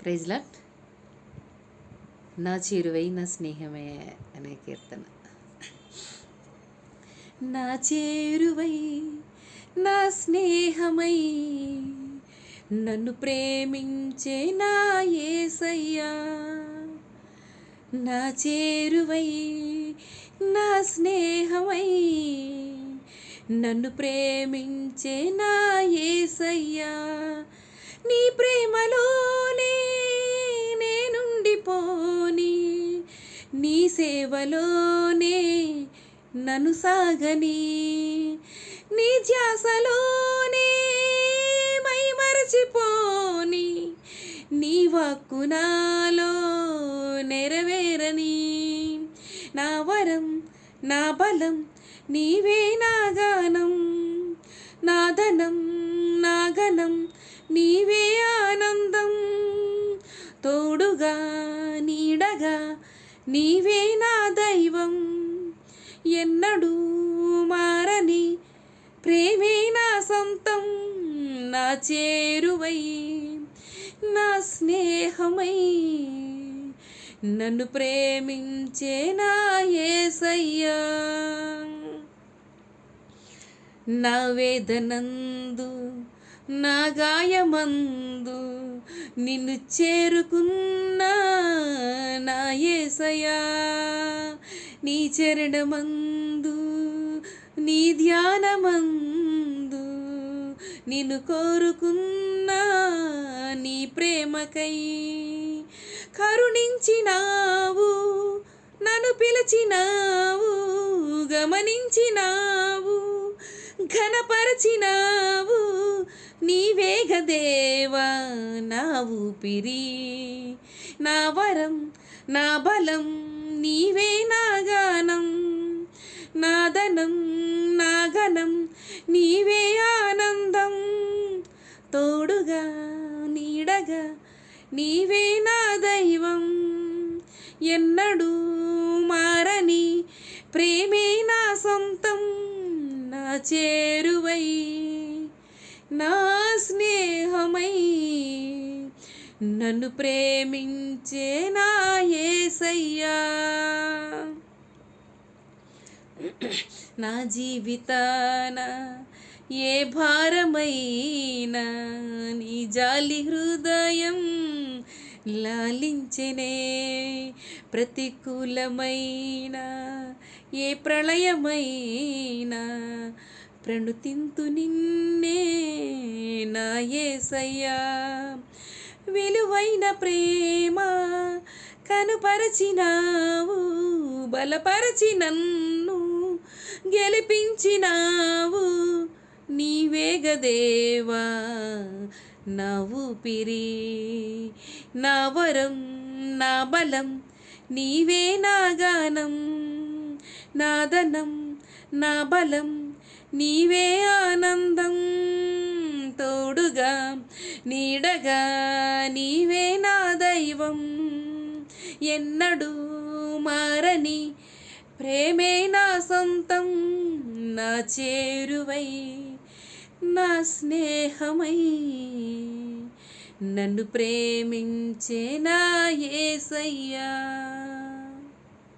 Praise lord. నా చేరువై నా స్నేహమే అనే కీర్తన. నా చేరువై నా స్నేహమై నన్ను ప్రేమించే నా యేసయ్యా. నా చేరువై నా స్నేహమై నన్ను ప్రేమించే నా యేసయ్యా. నీ ప్రేమలోనే నేనుండిపోని, నీ సేవలోనే నన్ను సాగని, నీ ధ్యాసలోనే మైమరచిపోని, నీ వాక్కు నాలో నెరవేరని. నా వరం నా బలం నీవే, నా గానం నా ధనం నా గణం నీవే, ఆనందం తోడుగా నీడగా నీవే నా దైవం. ఎన్నడూ మారని ప్రేమే నా సొంతం. నా చేరువై నా స్నేహమై నన్ను ప్రేమించే నా యేసయ్యా. నా వేదనందు నా గాయమందు నిన్ను చేరుకున్నా నా యేసయ్యా. నీ చరణమందు నీ ధ్యానమందు నిన్ను కోరుకున్నా, నీ ప్రేమకై కరుణించినావు, నన్ను పిలిచినావు, గమనించినావు, ఘనపరచినావు. నీవేగ దేవా నా ఊపిరి, నా వరం నా బలం నీవే, నా గానం నా ధనం నా గణం నీవే, ఆనందం తోడుగా నీడగా నీవే నా దైవం. ఎన్నడూ మారని ప్రేమే నా సొంతం. నా చేరువై నా స్నేహమై నన్ను ప్రేమించే నా యేసయ్యా. నా జీవితాన ఏ భారమైనా నీ జాలి హృదయం లాలించెనే. ప్రతికూలమైన ఏ ప్రళయమైనా ప్రణుతింతు నిన్నే నా యేసయ్యా. విలువైన ప్రేమ కనుపరచినావు, బలపరచి నన్ను గెలిపించినావు. నీవేగ దేవా నా ఊపిరి, నా వరం నా బలం నీవే, నా గానం నా ధనం నా బలం నీవే, ఆనందం తోడుగా నీడగా నీవే నా దైవం. ఎన్నడూ మారని ప్రేమే నా సొంతం. నా చేరువై నా స్నేహమై నన్ను ప్రేమించే నా యేసయ్యా.